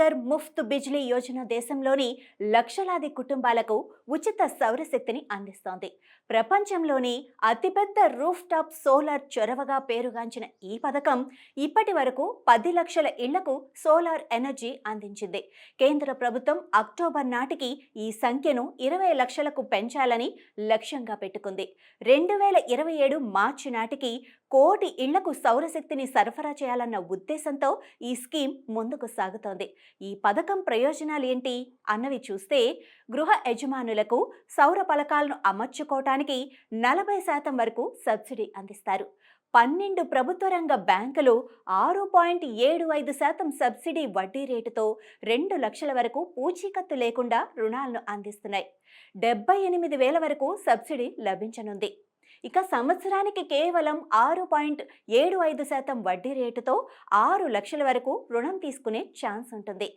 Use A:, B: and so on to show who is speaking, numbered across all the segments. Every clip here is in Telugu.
A: ఘర్ ముఫ్త్ బిజ్లీ యోజన దేశంలోని లక్షలాది కుటుంబాలకు ఉచిత సౌరశక్తిని అందిస్తోంది. ప్రపంచంలోని అతిపెద్ద రూఫ్ టాప్ సోలార్ చొరవగా పేరుగాంచిన ఈ పథకం ఇప్పటి వరకు 10 లక్షల ఇళ్లకు సోలార్ ఎనర్జీ అందించింది. కేంద్ర ప్రభుత్వం అక్టోబర్ నాటికి ఈ సంఖ్యను 20 లక్షలకు పెంచాలని లక్ష్యంగా పెట్టుకుంది. 2027 మార్చి నాటికి 1 కోటి ఇళ్లకు సౌరశక్తిని సరఫరా చేయాలన్న ఉద్దేశంతో ఈ స్కీమ్ ముందుకు సాగుతోంది. ఈ పథకం ప్రయోజనాలు ఏంటి అన్నవి చూస్తే, గృహ యజమానులకు సౌర పలకాలను అమర్చుకోవటానికి 40% వరకు సబ్సిడీ అందిస్తారు. 12 ప్రభుత్వ రంగ బ్యాంకులు 6.75% సబ్సిడీ వడ్డీ రేటుతో 2 లక్షల వరకు పూచీకత్తు లేకుండా రుణాలను అందిస్తున్నాయి. 78,000 వరకు సబ్సిడీ లభించనుంది. ఇక సంవత్సరానికి కేవలం 6.75% వడ్డీ రేటుతో 6 లక్షల వరకు రుణం తీసుకునే ఛాన్స్ ఉంటుంది.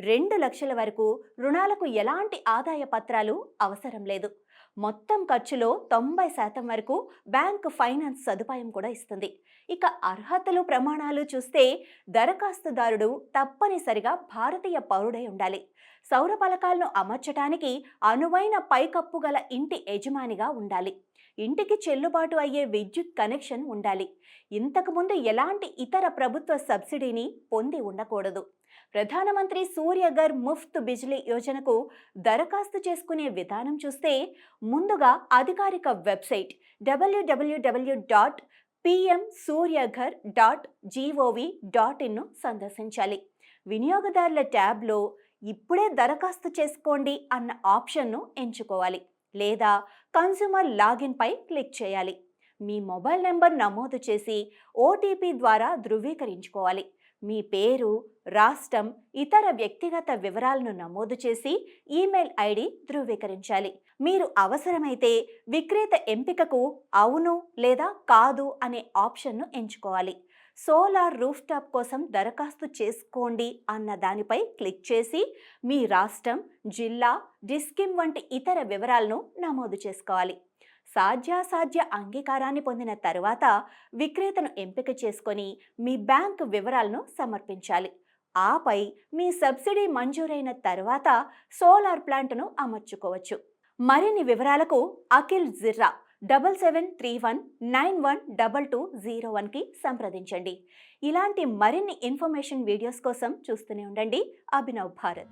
A: 2 లక్షల వరకు రుణాలకు ఎలాంటి ఆదాయ పత్రాలు అవసరం లేదు. మొత్తం ఖర్చులో 90% వరకు బ్యాంక్ ఫైనాన్స్ సదుపాయం కూడా ఇస్తుంది. ఇక అర్హతలు ప్రమాణాలు చూస్తే, దరఖాస్తుదారుడు తప్పనిసరిగా భారతీయ పౌరుడై ఉండాలి. సౌర పలకాలను అమర్చటానికి అనువైన పైకప్పు గల ఇంటి యజమానిగా ఉండాలి. ఇంటికి చెల్లుబాటు అయ్యే విద్యుత్ కనెక్షన్ ఉండాలి. ఇంతకుముందు ఎలాంటి ఇతర ప్రభుత్వ సబ్సిడీని పొంది ఉండకూడదు. ప్రధానమంత్రి సూర్య ఘర్ ముఫ్త్ బిజ్లీ యోజనకు దరఖాస్తు చేసుకునే విధానం చూస్తే, ముందుగా అధికారిక వెబ్సైట్ www.pmsuryaghar.gov.in సందర్శించాలి. వినియోగదారుల ట్యాబ్లో ఇప్పుడే దరఖాస్తు చేసుకోండి అన్న ఆప్షన్ను ఎంచుకోవాలి, లేదా కన్స్యూమర్ లాగిన్ పై క్లిక్ చేయాలి. మీ మొబైల్ నెంబర్ నమోదు చేసి ఓటీపీ ద్వారా ధృవీకరించుకోవాలి. మీ పేరు, రాష్ట్రం, ఇతర వ్యక్తిగత వివరాలను నమోదు చేసి ఈమెయిల్ ఐడి ధృవీకరించాలి. మీరు అవసరమైతే విక్రేత ఎంపికకు అవును లేదా కాదు అనే ఆప్షన్ను ఎంచుకోవాలి. సోలార్ రూఫ్ టాప్ కోసం దరఖాస్తు చేసుకోండి అన్న దానిపై క్లిక్ చేసి మీ రాష్ట్రం, జిల్లా, డిస్కిమ్ వంటి ఇతర వివరాలను నమోదు చేసుకోవాలి. సాధ్యాసాధ్య అంగీకారాన్ని పొందిన తర్వాత విక్రేతను ఎంపిక చేసుకొని మీ బ్యాంకు వివరాలను సమర్పించాలి. ఆపై మీ సబ్సిడీ మంజూరైన తర్వాత సోలార్ ప్లాంట్ను అమర్చుకోవచ్చు. మరిన్ని వివరాలకు అఖిల్ జిర్రా 7731912201కి సంప్రదించండి. ఇలాంటి మరిన్ని ఇన్ఫర్మేషన్ వీడియోస్ కోసం చూస్తూనే ఉండండి అభినవ్ భారత్.